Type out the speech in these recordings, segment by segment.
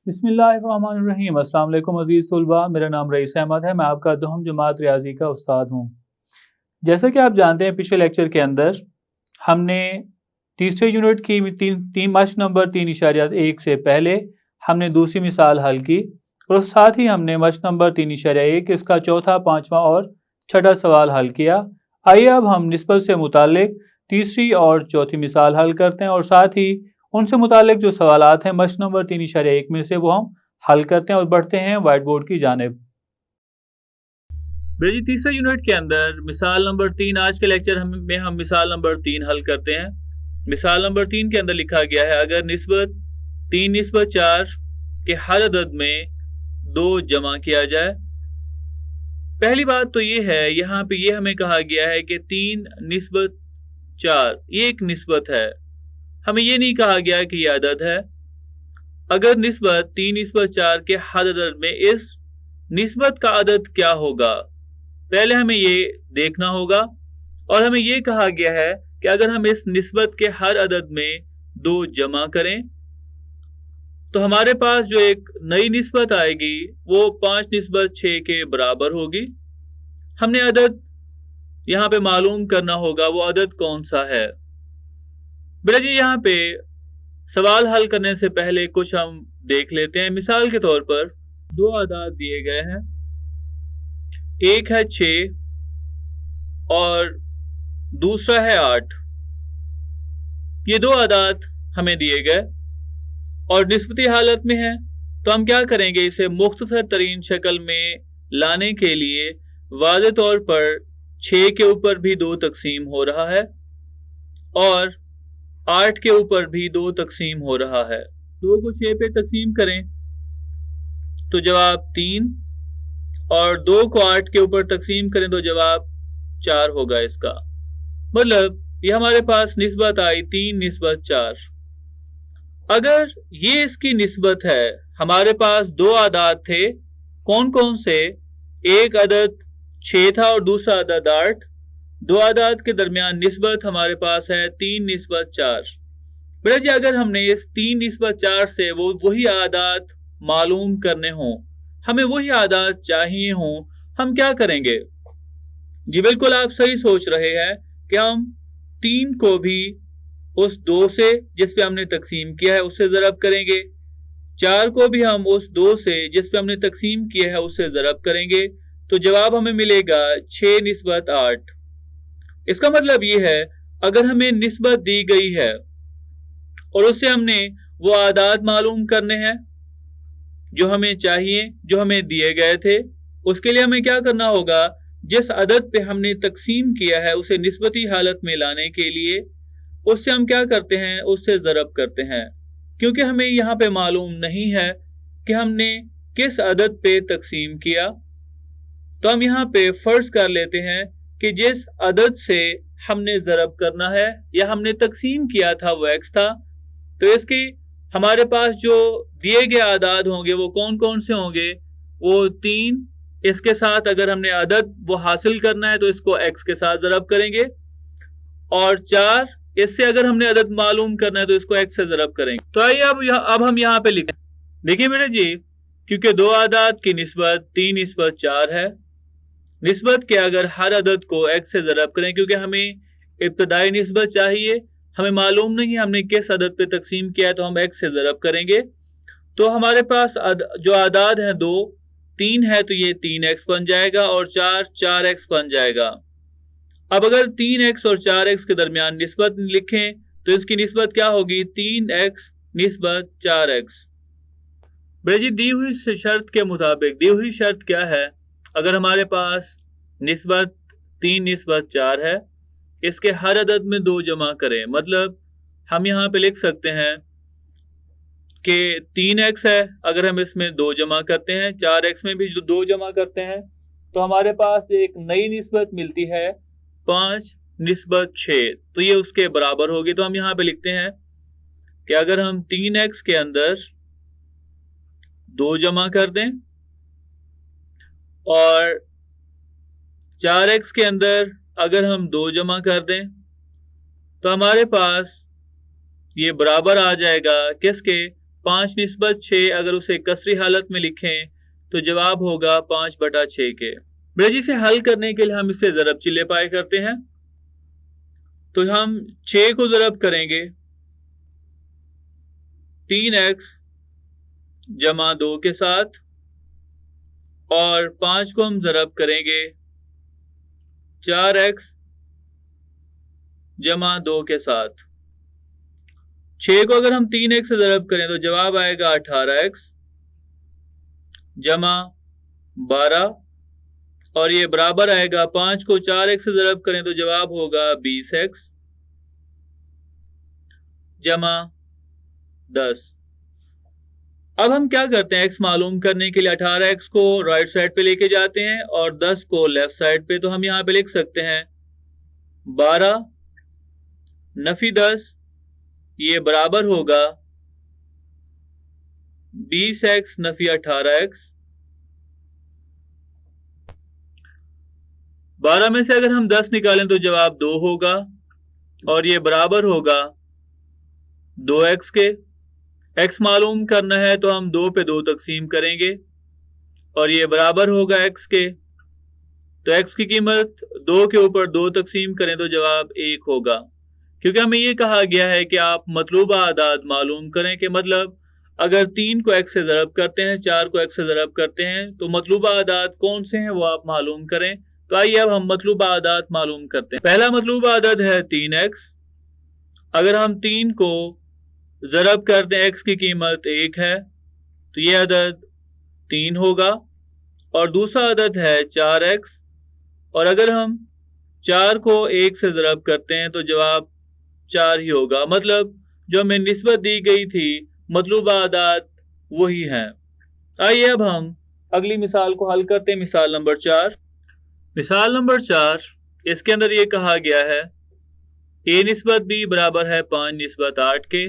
बिस्मिल्लाहिर्रहमानिर्रहीम। अस्सलाम वालेकुम अज़ीज़ तलबा, मेरा नाम रईस अहमद है। मैं आपका दोहम जमात रियाजी का उस्ताद हूँ। जैसा कि आप जानते हैं, पिछले लेक्चर के अंदर हमने तीसरे यूनिट की तीन मश्क नंबर 3.1 से पहले हमने दूसरी मिसाल हल की और साथ ही हमने मश्क नंबर 3.1 इसका चौथा, पाँचवा और छठा सवाल हल किया। आइए अब हम निस्बत से मुताल्लिक तीसरी और चौथी मिसाल हल करते हैं और साथ ही उनसे मुताल्लिक जो सवालात हैं मश्क नंबर 3.1 में से वो हम हल करते हैं और बढ़ते हैं वाइट बोर्ड की जानिब। जी, तीसरे यूनिट के अंदर मिसाल नंबर 3, आज के लेक्चर में हम मिसाल नंबर 3 हल करते हैं। मिसाल नंबर 3 के अंदर लिखा गया है, अगर निस्बत 3:4 के हर अदद में 2 जमा किया जाए। पहली बात तो ये है, यहाँ पे ये हमें कहा गया है कि 3:4 ये एक निस्बत है, हमें ये नहीं कहा गया कि यह अदद है। अगर निस्बत 3:4 के हर अदद में इस निस्बत का अदद क्या होगा, पहले हमें ये देखना होगा। और हमें ये कहा गया है कि अगर हम इस निस्बत के हर अदद में 2 जमा करें तो हमारे पास जो एक नई निस्बत आएगी वो 5:6 के बराबर होगी। हमने अदद यहाँ पे मालूम करना होगा, वो अदद कौन सा है। बेटा जी, यहाँ पे सवाल हल करने से पहले कुछ हम देख लेते हैं। मिसाल के तौर पर 2 अदाद दिए गए हैं, एक है 6 और दूसरा है 8। ये 2 अदाद हमें दिए गए और निस्बती हालत में है, तो हम क्या करेंगे, इसे मुख्तसर तरीन शक्ल में लाने के लिए वाज़े तौर पर 6 के ऊपर भी 2 तकसीम हो रहा है और 8 के ऊपर भी 2 तकसीम हो रहा है। 2 को 6 पे तकसीम करें तो जवाब 3 और 2 को 8 के ऊपर तकसीम करें तो जवाब 4 होगा। इसका मतलब ये हमारे पास निस्बत आई 3:4। अगर ये इसकी निस्बत है, हमारे पास 2 आदाद थे, कौन कौन से, एक अदद 6 था और दूसरा अदद 8। 2 आदाद के दरमियान निस्बत हमारे पास है 3:4। बेटा जी, अगर हमने इस 3:4 से वही आदाद मालूम करने हों, हमें वही आदाद चाहिए हों, हम क्या करेंगे। जी बिल्कुल, आप सही सोच रहे हैं कि हम 3 को भी उस 2 से जिस पे हमने तकसीम किया है उससे ज़रब करेंगे, 4 को भी हम उस 2 से जिस पे हमने तकसीम किया है उससे ज़रब करेंगे, तो जवाब हमें मिलेगा 6:8। इसका मतलब ये है, अगर हमें निस्बत दी गई है और उससे हमने वो आदाद मालूम करने हैं जो हमें चाहिए, जो हमें दिए गए थे, उसके लिए हमें क्या करना होगा, जिस अदद पे हमने तकसीम किया है उसे निस्बती हालत में लाने के लिए उससे हम क्या करते हैं, उससे ज़रब करते हैं। क्योंकि हमें यहाँ पे मालूम नहीं है कि हमने किस अदद पे तकसीम किया, तो हम यहाँ पे फर्ज कर लेते हैं कि जिस अदद से हमने ज़रब करना है या हमने तकसीम किया था वो x था, तो इसकी हमारे पास जो दिए गए आदाद होंगे वो कौन कौन से होंगे, वो 3, इसके साथ अगर हमने अदद वो हासिल करना है तो इसको x के साथ ज़रब करेंगे, और 4, इससे अगर हमने अदद मालूम करना है तो इसको x से ज़रब करेंगे। तो आइए अब हम यहाँ पे लिखें। देखिए बेटे जी, क्योंकि 2 आदाद की निस्बत 3:4 है, निस्बत के अगर हर अदद को x से ज़रब करें, क्योंकि हमें इब्तदाई निस्बत चाहिए, हमें मालूम नहीं है हमने किस अदद पे तकसीम किया है, तो हम x से ज़रब करेंगे। तो हमारे पास जो आदाद हैं 2, 3 है तो ये 3x बन जाएगा और 4x बन जाएगा। अब अगर 3x और 4x के दरमियान निस्बत लिखें तो इसकी निस्बत क्या होगी, 3x निस्बत 4x। बेटा जी, दी हुई शर्त के मुताबिक, दी हुई शर्त क्या है, अगर हमारे पास निस्बत 3:4 है, इसके हर अदद में 2 जमा करें, मतलब हम यहाँ पे लिख सकते हैं कि 3x है, अगर हम इसमें 2 जमा करते हैं, 4x में भी 2 जमा करते हैं, तो हमारे पास एक नई निस्बत मिलती है 5:6, तो ये उसके बराबर होगी। तो हम यहाँ पे लिखते हैं कि अगर हम 3x के अंदर 2 जमा कर दें और 4x के अंदर अगर हम 2 जमा कर दें, तो हमारे पास ये बराबर आ जाएगा किसके, 5 निस्बत 6 अगर उसे कसरी हालत में लिखें तो जवाब होगा 5/6 के। बेटा जी, इसे हल करने के लिए हम इसे ज़रब चिल्ले पाए करते हैं। तो हम 6 को ज़रब करेंगे 3x जमा 2 के साथ और 5 को हम ज़रब करेंगे 4x जमा 2 के साथ। 6 को अगर हम 3x से ज़रब करें तो जवाब आएगा 18x जमा 12 और ये बराबर आएगा 5 को 4x से ज़रब करें तो जवाब होगा 20x जमा 10। अब हम क्या करते हैं, x मालूम करने के लिए 18x को राइट साइड पे लेके जाते हैं और 10 को लेफ्ट साइड पे। तो हम यहां पे लिख सकते हैं 12 नफी 10 ये बराबर होगा 20x नफी 18x। 12 में से अगर हम 10 निकालें तो जवाब 2 होगा और ये बराबर होगा 2x के। x मालूम करना है तो हम 2 पे 2 तकसीम करेंगे और ये बराबर होगा x के। तो x की कीमत 2 के ऊपर 2 तकसीम करें तो जवाब 1 होगा, क्योंकि हमें ये कहा गया है कि आप मतलूबा आदाद मालूम करें। कि मतलब अगर 3 को x से ज़रब करते हैं, 4 को x से ज़रब करते हैं तो मतलूबा आदाद कौन से हैं वो आप मालूम करें। तो आइए अब हम मतलूबा आदाद मालूम करते हैं। पहला मतलूबा आदद है 3x। अगर हम 3 को ज़रब करते हैं, x की कीमत 1 है तो ये अदद 3 होगा। और दूसरा अदद है 4x और अगर हम 4 को 1 से ज़रब करते हैं तो जवाब 4 ही होगा। मतलब जो हमें निस्बत दी गई थी मतलूबा आदाद वही हैं। आइए अब हम अगली मिसाल को हल करते हैं। मिसाल नंबर 4। मिसाल नंबर 4, इसके अंदर ये कहा गया है a निस्बत b बराबर है 5 निस्बत 8 के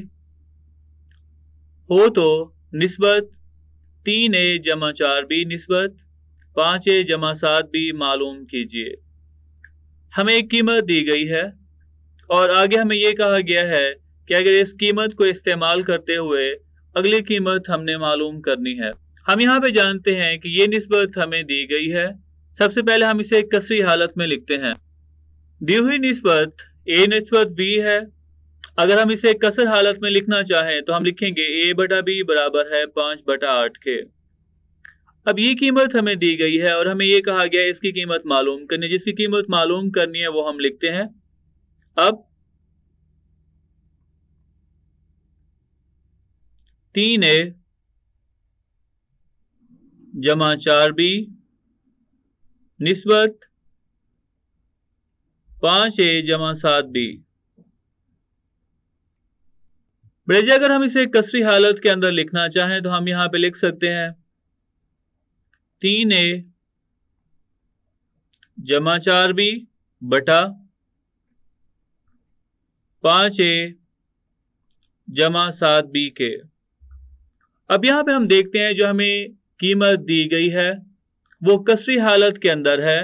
हो तो निस्बत 3a जमा 4b निस्बत 5a जमा 7b मालूम कीजिए। हमें एक कीमत दी गई है और आगे हमें यह कहा गया है कि अगर इस कीमत को इस्तेमाल करते हुए अगली कीमत हमने मालूम करनी है। हम यहाँ पे जानते हैं कि ये निस्बत हमें दी गई है। सबसे पहले हम इसे कसरी हालत में लिखते हैं। दी हुई निस्बत a निस्बत b है। अगर हम इसे कसर हालत में लिखना चाहें तो हम लिखेंगे a बटा b बराबर है 5/8 के। अब ये कीमत हमें दी गई है और हमें ये कहा गया है इसकी कीमत मालूम करनी। जिसकी कीमत मालूम करनी है वो हम लिखते हैं। अब 3a जमा 4b निस्बत 5a जमा 7b। बेजा अगर हम इसे कसरी हालत के अंदर लिखना चाहें तो हम यहां पे लिख सकते हैं 3a जमा 4b बटा 5a जमा 7b के। अब यहां पे हम देखते हैं जो हमें कीमत दी गई है वो कसरी हालत के अंदर है।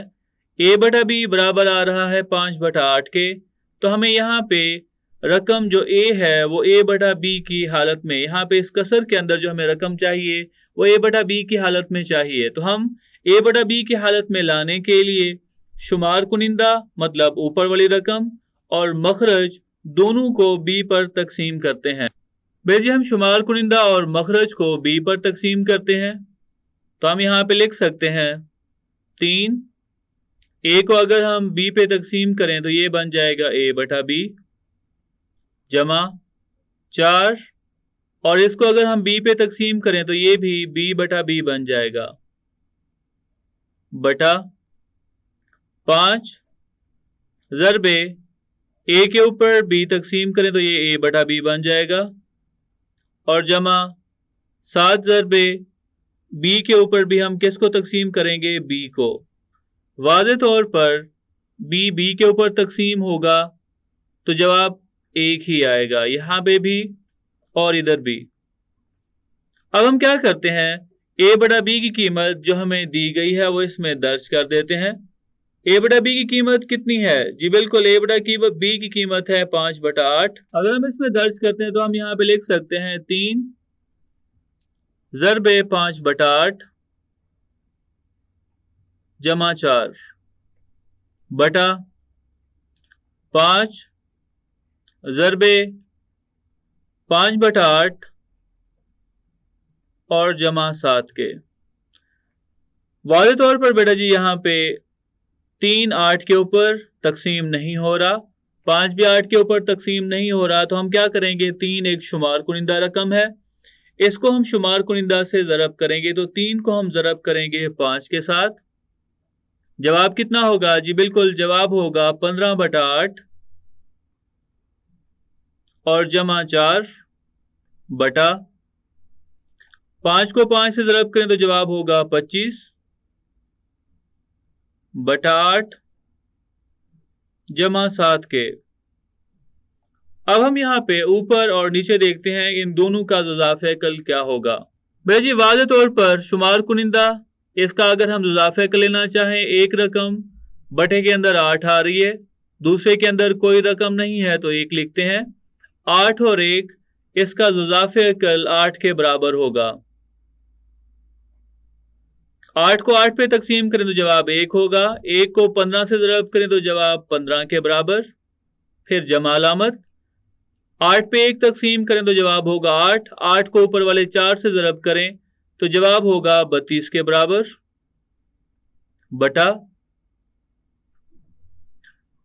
a बटा b बराबर आ रहा है 5/8 के। तो हमें यहाँ पे रकम जो a है वो a बटा b की हालत में, यहाँ पे इस कसर के अंदर जो हमें रकम चाहिए वो a बटा b की हालत में चाहिए। तो हम a बटा b की हालत में लाने के लिए शुमार कुनिंदा मतलब ऊपर वाली रकम और मखरज दोनों को b पर तकसीम करते हैं। बेजी हम शुमार कुनिंदा और मखरज को b पर तकसीम करते हैं तो हम यहाँ पे लिख सकते हैं 3। a को अगर हम b पे तकसीम करें तो ये बन जाएगा a बटा b जमा 4 और इसको अगर हम b पे तकसीम करें तो ये भी b बटा b बन जाएगा बटा 5 ज़रबे a के ऊपर b तकसीम करें तो ये a बटा b बन जाएगा और जमा 7 ज़रबे b के ऊपर भी हम किसको तकसीम करेंगे b को। वाज़े तौर पर b के ऊपर तकसीम होगा तो जवाब एक ही आएगा, यहां पे भी और इधर भी। अब हम क्या करते हैं a बटा b की कीमत जो हमें दी गई है वो इसमें दर्ज कर देते हैं। a बटा b की कीमत कितनी है जी? बिल्कुल a बटा b की कीमत है 5/8। अगर हम इसमें दर्ज करते हैं तो हम यहाँ पे लिख सकते हैं 3 ज़रबे 5/8 जमा 4 बटा 5 ज़रबे 5/8 और जमा 7 के। वाज़े तौर पर बेटा जी यहाँ पे 3 8 के ऊपर तकसीम नहीं हो रहा, 5 भी 8 के ऊपर तकसीम नहीं हो रहा, तो हम क्या करेंगे, 3 एक शुमार कुनिंदा रकम है, इसको हम शुमार कुनिंदा से ज़रब करेंगे, तो 3 को हम ज़रब करेंगे 5 के साथ। जवाब कितना होगा जी, बिल्कुल जवाब होगा 15/8 और जमा 4 बटा 5 को 5 से ज़रब करें तो जवाब होगा 25/8 जमा 7 के। अब हम यहाँ पे ऊपर और नीचे देखते हैं इन दोनों का जुज़ाफ़े कल क्या होगा। भैया जी वाज़े तौर पर शुमार कुनिंदा, इसका अगर हम जुज़ाफ़े कल लेना चाहें, एक रकम बटे के अंदर 8 आ रही है, दूसरे के अंदर कोई रकम नहीं है तो 1 लिखते हैं। 8 और 1, इसका जुज़ाफ़े कल 8 के बराबर होगा। 8 को 8 पे तकसीम करें तो जवाब 1 होगा, 1 को 15 से ज़रब करें तो जवाब 15 के बराबर, फिर जमा अलामत। 8 पे 1 तकसीम करें तो जवाब होगा 8, 8 को ऊपर वाले 4 से ज़रब करें तो जवाब होगा 32 के बराबर बटा।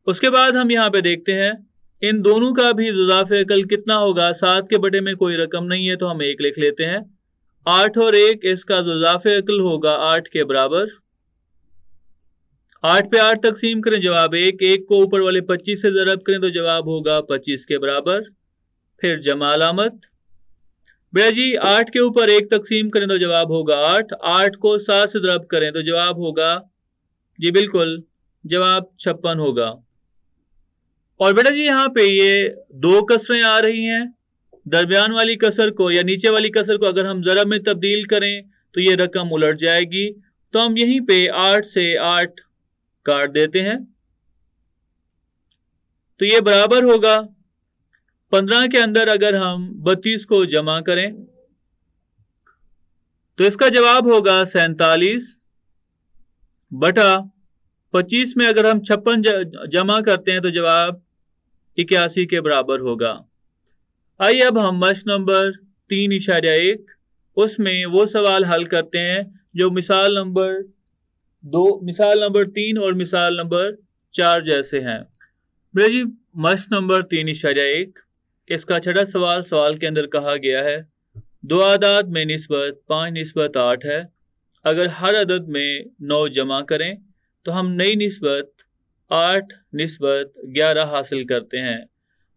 उसके बाद हम यहाँ पे देखते हैं इन दोनों का भी जुज़ाफ़े कल कितना होगा। 7 के बटे में कोई रकम नहीं है तो हम 1 लिख लेते हैं। 8 और 1, इसका जुज़ाफ़े अकल होगा 8 के बराबर। 8 पे 8 तकसीम करें जवाब 1, 1 को ऊपर वाले 25 से ज़रब करें तो जवाब होगा 25 के बराबर, फिर जमा अलामत। भैया जी 8 के ऊपर 1 तकसीम करें तो जवाब होगा 8, 8 को 7 से ज़रब करें तो जवाब होगा जी बिल्कुल जवाब 56 होगा। और बेटा जी यहाँ पे ये 2 कसरें आ रही हैं, दरमियान वाली कसर को या नीचे वाली कसर को अगर हम ज़रब में तब्दील करें तो ये रकम उलट जाएगी, तो हम यहीं पे 8 से 8 काट देते हैं, तो ये बराबर होगा 15 के अंदर अगर हम 32 को जमा करें तो इसका जवाब होगा 47 बटा 25 में अगर हम 56 जमा करते हैं तो जवाब 81 के बराबर होगा। आइए अब हम मशक नंबर 3.1 उसमें वो सवाल हल करते हैं जो मिसाल नंबर 2, मिसाल नंबर 3 और मिसाल नंबर 4 जैसे हैं। भैया जी मशक नंबर 3.1 इसका छठा सवाल, सवाल के अंदर कहा गया है 2 आदाद में निस्बत 5/8 है, अगर हर अदद में 9 जमा करें तो हम नई निस्बत 8/11 हासिल करते हैं।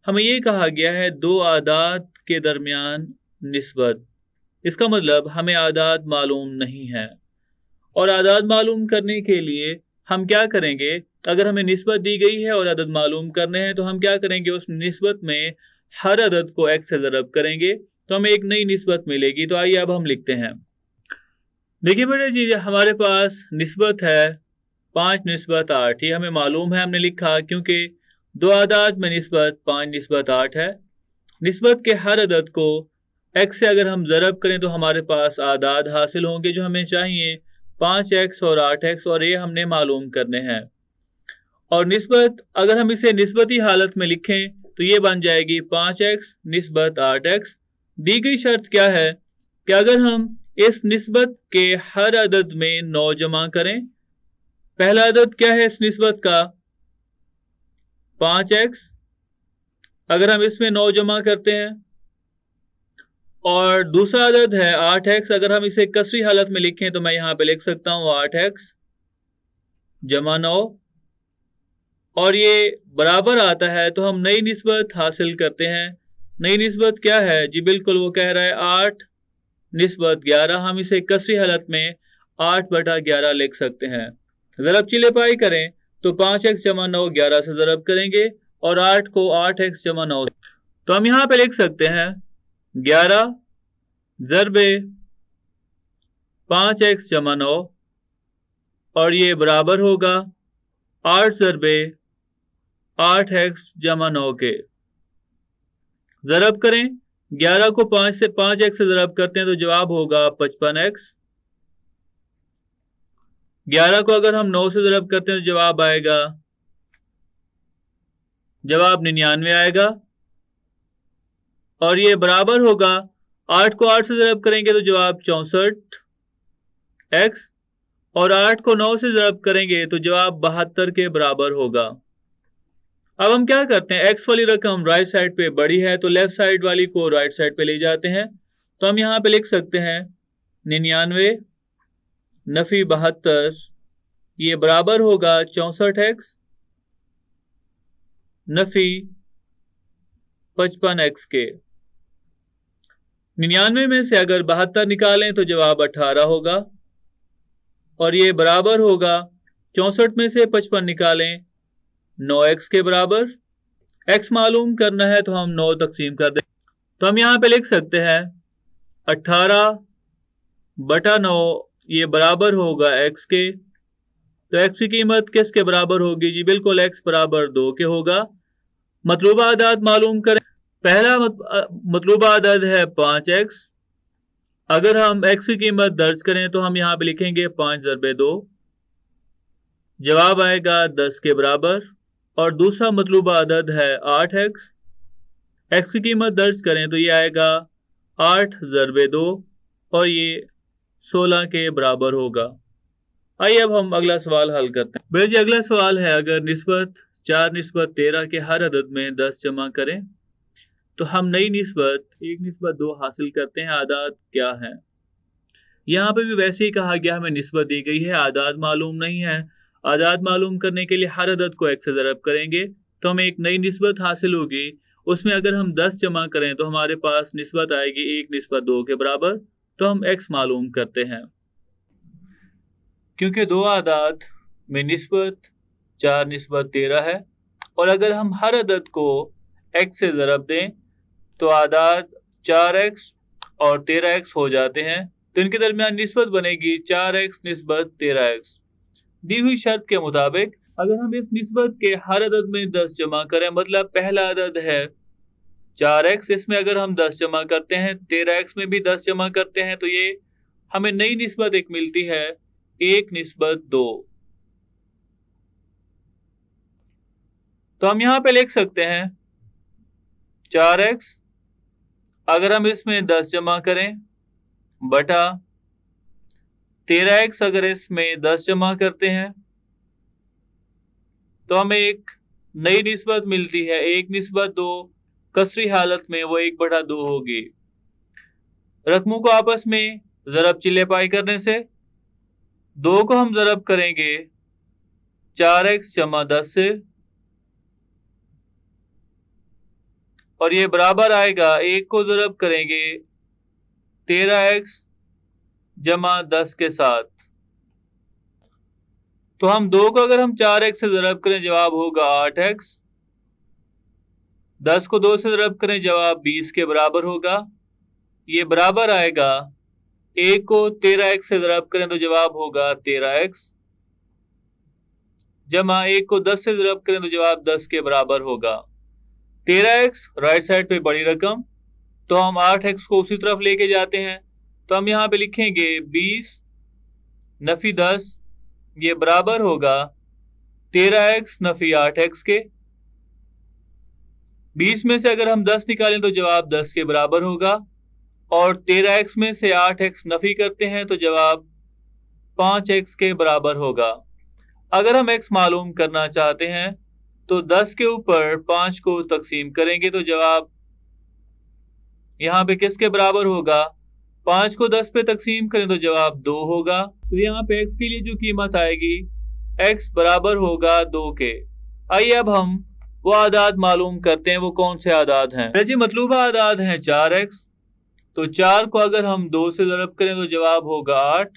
हमें ये कहा गया है 2 आदाद के दरमियान निस्बत, इसका मतलब हमें आदाद मालूम नहीं है, और आदाद मालूम करने के लिए हम क्या करेंगे, अगर हमें निस्बत दी गई है और अदद मालूम करने हैं तो हम क्या करेंगे, उस निस्बत में हर अदद को x से ज़रब करेंगे तो हमें एक नई निस्बत मिलेगी। तो आइए अब हम लिखते हैं। देखिए बेटे जी हमारे पास निस्बत है 5/8, ये हमें मालूम है, हमने लिखा क्योंकि 2 आदाद में निस्बत 5/8 है। निस्बत के हर अदद को x से अगर हम ज़रब करें तो हमारे पास आदाद हासिल होंगे जो हमें चाहिए 5x और 8x, और ये हमने मालूम करने हैं। और निस्बत अगर हम इसे निस्बती हालत में लिखें तो ये बन जाएगी 5x निस्बत 8x। दी गई शर्त क्या है कि अगर हम इस निस्बत के हर अदद में 9 जमा करें, पहला अदद क्या है इस निस्बत का 5x, अगर हम इसमें 9 जमा करते हैं, और दूसरा अदद है 8x, अगर हम इसे कसरी हालत में लिखें तो मैं यहां पे लिख सकता हूं 8x जमा 9, और ये बराबर आता है तो हम नई निस्बत हासिल करते हैं। नई निस्बत क्या है जी, बिल्कुल वो कह रहा है 8/11, हम इसे कसरी हालत में 8/11 लिख सकते हैं। ज़रब चिले पाई करें तो 5x जमा 9 11 से ज़रब करेंगे और 8 को 8x जमा 9, तो हम यहाँ पे लिख सकते हैं 11 ज़रबे 5x जमा 9, और ये बराबर होगा 8 ज़रबे 8x जमा 9 के। ज़रब करें 11 को 5x से ज़रब करते हैं तो जवाब होगा 55x। 11 को अगर हम 9 से ज़रब करते हैं तो जवाब 99 आएगा। और ये बराबर होगा 8 को 8 से ज़रब करेंगे तो जवाब 64x, और 8 को 9 से ज़रब करेंगे तो जवाब 72 के बराबर होगा। अब हम क्या करते हैं, x वाली रकम राइट साइड पे बड़ी है तो लेफ्ट साइड वाली को राइट साइड पे ले जाते हैं। तो हम यहाँ पे लिख सकते हैं 99 नफी 72, ये बराबर होगा 64x नफी 55x के। 99 में से अगर 72 निकालें तो जवाब 18 होगा, और ये बराबर होगा 64 में से 55 निकालें 9x के बराबर। x मालूम करना है तो हम 9 तकसीम कर दें। तो हम यहाँ पे लिख सकते हैं 18/9 ये बराबर होगा x के। तो x की कीमत किसके बराबर होगी जी, बिल्कुल x बराबर 2 के होगा। मतलूबा आदाद मालूम करें। पहला मतलूबा आदद है 5x। अगर हम x की कीमत दर्ज करें तो हम यहाँ पे लिखेंगे 5 ज़रबे 2, जवाब आएगा 10 के बराबर। और दूसरा मतलूबा आदद है 8x। x की कीमत दर्ज करें तो ये आएगा 8 ज़रबे 2 और ये 16 के बराबर होगा। आइए अब हम अगला सवाल हल करते हैं। बेटा जी अगला सवाल है, अगर निस्बत 4/13 के हर अदद में 10 जमा करें तो हम नई निस्बत 1/2 हासिल करते हैं, आदाद क्या है। यहाँ पे भी वैसे ही कहा गया, हमें निस्बत दी गई है, आदाद मालूम नहीं है। आदाद मालूम करने के लिए हर अदद को 1 से ज़रब करेंगे तो हमें एक नई निस्बत हासिल होगी। उसमें अगर हम 10 जमा करें तो हमारे पास निस्बत आएगी 1/2 के बराबर। तो हम x मालूम करते हैं। क्योंकि दो आदाद में निस्बत 4/13 है और अगर हम हर अदद को x से ज़रब दें तो आदाद 4x और 13x हो जाते हैं। तो इनके दरमियान निस्बत बनेगी 4x निस्बत 13x। दी हुई शर्त के मुताबिक अगर हम इस निस्बत के हर अदद में 10 जमा करें, मतलब पहला अदद है 4x, इसमें अगर हम 10 जमा करते हैं, 13x में भी 10 जमा करते हैं, तो ये हमें नई निस्बत एक मिलती है 1/2। तो हम यहां पे लिख सकते हैं 4x अगर हम इसमें 10 जमा करें बटा 13x अगर इसमें 10 जमा करते हैं तो हमें एक नई निस्बत मिलती है 1/2। कसरी हालत में वो 1/2 होगी। रकमों को आपस में ज़रब चिल्ले पाई करने से 2 को हम ज़रब करेंगे 4x जमा 10 से, और ये बराबर आएगा 1 को ज़रब करेंगे 13x जमा 10 के साथ। तो हम 2 को अगर हम 4x से ज़रब करें जवाब होगा 8x। 10 को 2 से ज़रब करें जवाब 20 के बराबर होगा। ये बराबर आएगा 1 को 13x से ज़रब करें तो जवाब होगा 13x जमा 1 को 10 से ज़रब करें तो जवाब 10 के बराबर होगा। 13x राइट साइड पे बड़ी रकम, तो हम 8x को उसी तरफ लेके जाते हैं। तो हम यहाँ पे लिखेंगे 20 नफी 10, ये बराबर होगा 13x नफी 8x के। 20 में से अगर हम 10 निकालें तो जवाब 10 के बराबर होगा, और 13x में से 8x नफी करते हैं तो जवाब 5x के बराबर होगा। अगर हम x मालूम करना चाहते हैं तो 10 के ऊपर 5 को तकसीम करेंगे तो जवाब यहाँ पे किसके बराबर होगा, 5 को 10 पे तकसीम करें तो जवाब 2 होगा। तो यहाँ पे x के लिए जो कीमत आएगी x बराबर होगा 2 के। आइए अब हम वो आदाद मालूम करते हैं, वो कौन से आदाद हैं। जी मतलूबा आदाद हैं 4x। तो 4 को अगर हम 2 से ज़रब करें तो जवाब होगा 8,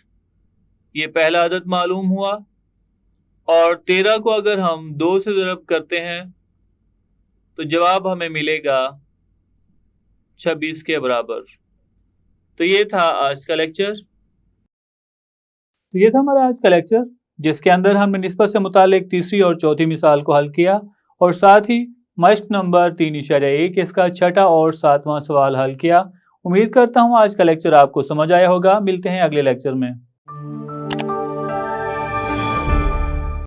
ये पहला आदद मालूम हुआ। और 13 को अगर हम 2 से ज़रब करते हैं तो जवाब हमें मिलेगा 26 के बराबर। तो ये था आज का लेक्चर। तो ये था हमारा आज का लेक्चर, जिसके अंदर हमने निस्बत से मुतालिक तीसरी और चौथी मिसाल को हल किया और साथ ही मश्क नंबर 3.1 इसका छठा और 7वां सवाल हल किया। उम्मीद करता हूँ आज का लेक्चर आपको समझ आया होगा। मिलते हैं अगले लेक्चर में।